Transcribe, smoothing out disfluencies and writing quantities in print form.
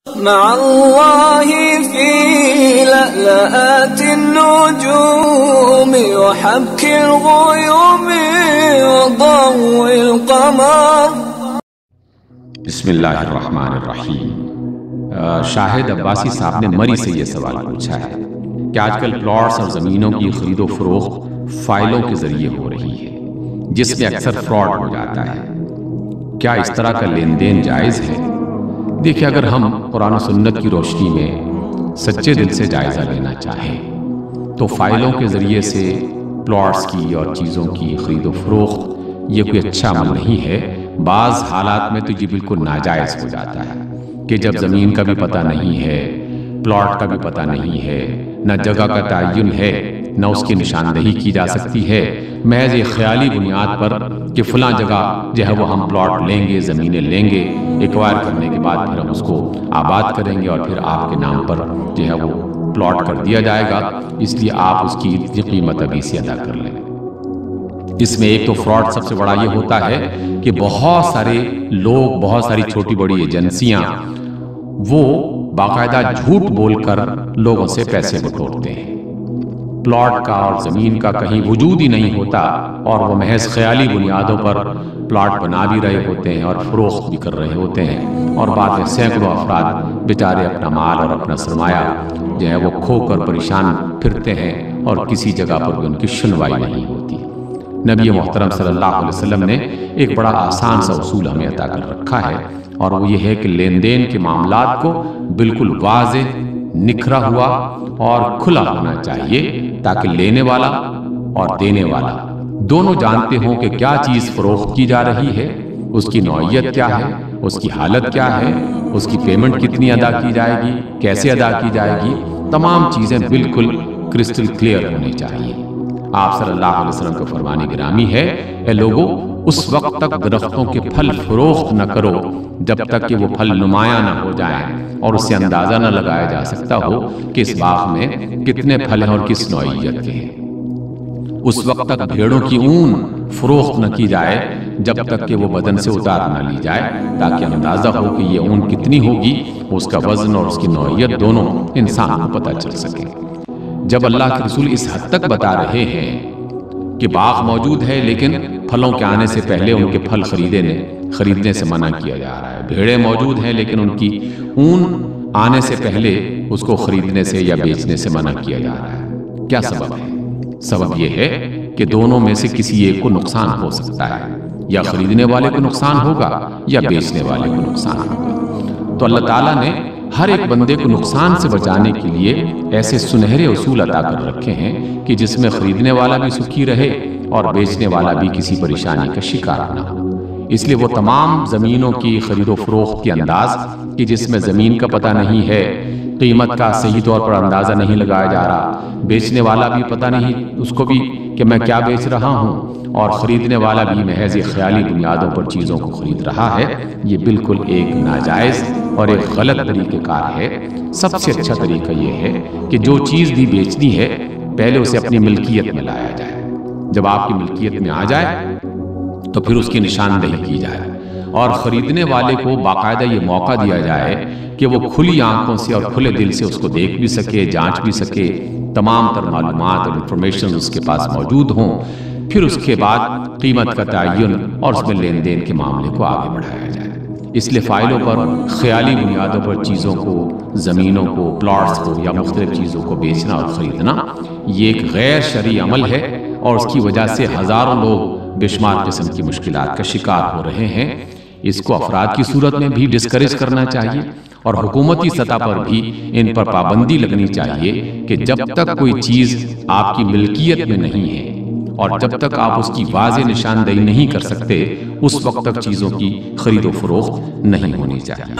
مع الله في لألآت النجوم وحبك الغيوم وضوء القمر. بسم اللہ الرحمن الرحیم. شاہد عباسی صاحب نے مری سے یہ سوال پوچھا ہے کہ آج کل پلاٹس اور زمینوں کی خرید و فروخت فائلوں کے ذریعے ہو رہی ہے جس میں اکثر فراڈ ہو جاتا ہے. کیا اس طرح کا لین دین جائز ہے؟ دیکھیں، اگر ہم قرآن و سنت کی روشنی میں سچے دل سے جائزہ لینا چاہیں تو فائلوں کے ذریعے سے پلاٹس کی اور چیزوں کی خرید و فروخت یہ کوئی اچھا عمل نہیں ہے. بعض حالات میں تو یہ بالکل ناجائز ہو جاتا ہے کہ جب زمین کا بھی پتہ نہیں ہے، پلاٹ کا بھی پتہ نہیں ہے، نہ جگہ کا تعین ہے، نہ اس کی نشاندہی کی جا سکتی ہے، محض ایک خیالی بنیاد پر کہ فلاں جگہ جو ہے وہ ہم پلاٹ لیں گے، زمینیں لیں گے، ایکوائر کرنے کے بعد پھر ہم اس کو آباد کریں گے اور پھر آپ کے نام پر جو ہے وہ پلاٹ کر دیا جائے گا، اس لیے آپ اس کی قیمت ابھی سے ادا کر لیں. اس میں ایک تو فراڈ سب سے بڑا یہ ہوتا ہے کہ بہت سارے لوگ، بہت ساری چھوٹی بڑی ایجنسیاں وہ باقاعدہ جھوٹ بول کر لوگوں سے پیسے بٹورتے ہیں. پلاٹ کا اور زمین کا کہیں وجود ہی نہیں ہوتا اور وہ محض خیالی بنیادوں پر پلاٹ بنا بھی رہے ہوتے ہیں اور فروخت بھی کر رہے ہوتے ہیں، اور بعد میں سینکڑوں افراد بیچارے اپنا مال اور اپنا سرمایہ جو ہے وہ کھو کر پریشان پھرتے ہیں اور کسی جگہ پر بھی ان کی سنوائی نہیں ہوتی. نبی محترم صلی اللہ علیہ وسلم نے ایک بڑا آسان سا اصول ہمیں عطا کر رکھا ہے، اور وہ یہ ہے کہ لین دین کے معاملات کو بالکل واضح، نکھرا ہوا اور کھلا ہونا چاہیے تاکہ لینے والا اور دینے والا دونوں جانتے ہوں کہ کیا چیز فروخت کی جا رہی ہے، اس کی نوعیت کیا ہے، اس کی حالت کیا ہے، اس کی پیمنٹ کتنی ادا کی جائے گی، کیسے ادا کی جائے گی. تمام چیزیں بالکل کرسٹل کلیئر ہونی چاہیے. آپ صلی اللہ علیہ وسلم کا فرمان گرامی ہے، اے لوگو، اس وقت تک درختوں کے پھل فروخت نہ کرو جب تک کہ وہ پھل نمایاں نہ ہو جائیں اور اس سے اندازہ نہ لگایا جا سکتا ہو کہ اس باغ میں کتنے پھل ہیں اور کس نوعیت کے ہیں. اس وقت تک بھیڑوں کی اون فروخت نہ کی جائے جب تک کہ وہ بدن سے اتار نہ لی جائے تاکہ اندازہ ہو کہ یہ اون کتنی ہوگی، اس کا وزن اور اس کی نوعیت دونوں انسان کو پتہ چل سکے. جب اللہ کے رسول اس حد تک بتا رہے ہیں کہ باغ موجود ہے لیکن پھلوں کے آنے سے پہلے ان کے پھل خریدنے سے منع کیا جا رہا ہے، بھیڑیں موجود ہیں لیکن ان کی اون آنے سے پہلے اس کو خریدنے سے یا بیچنے سے منع کیا جا رہا ہے، کیا سبب ہے؟ سبب یہ ہے کہ دونوں میں سے کسی ایک کو نقصان ہو سکتا ہے، یا خریدنے والے کو نقصان ہوگا یا بیچنے والے کو نقصان ہوگا. تو اللہ تعالیٰ نے ہر ایک بندے کو نقصان سے بچانے کے لیے ایسے سنہرے اصول عطا کر رکھے ہیں کہ جس میں خریدنے والا بھی سکھی رہے اور بیچنے والا بھی کسی پریشانی کا شکار نہ ہو. اس لیے وہ تمام زمینوں کی خرید و فروخت کے انداز کہ جس میں زمین کا پتہ نہیں ہے، قیمت کا صحیح طور پر اندازہ نہیں لگایا جا رہا، بیچنے والا بھی پتہ نہیں اس کو بھی کہ میں کیا بیچ رہا ہوں، اور خریدنے والا بھی محض خیالی بنیادوں پر چیزوں کو خرید رہا ہے، یہ بالکل ایک ناجائز اور ایک غلط طریقہ کار ہے. سب سے اچھا طریقہ یہ ہے کہ جو چیز بھی بیچنی ہے پہلے اسے اپنی ملکیت میں لایا جائے. جب آپ کی ملکیت میں آ جائے تو پھر اس کی نشاندہی کی جائے اور خریدنے والے کو باقاعدہ یہ موقع دیا جائے کہ وہ کھلی آنکھوں سے اور کھلے دل سے اس کو دیکھ بھی سکے، جانچ بھی سکے، تمام تر معلومات اور انفارمیشن اس کے پاس موجود ہوں. پھر اس کے بعد قیمت کا تعین اور اس میں لین دین کے معاملے کو آگے بڑھایا جائے. اس لیے فائلوں پر خیالی بنیادوں پر چیزوں کو، زمینوں کو، پلاٹس کو یا مختلف چیزوں کو بیچنا اور خریدنا یہ ایک غیر شرعی عمل ہے، اور اس کی وجہ سے ہزاروں لوگ بے شمار قسم کی مشکلات کا شکار ہو رہے ہیں. اس کو افراد کی صورت میں بھی ڈسکریج کرنا چاہیے اور حکومتی سطح پر بھی ان پر پابندی لگنی چاہیے کہ جب تک کوئی چیز آپ کی ملکیت میں نہیں ہے اور جب تک آپ اس کی واضح نشاندہی نہیں کر سکتے اس وقت تک چیزوں کی خرید و فروخت نہیں ہونی چاہیے.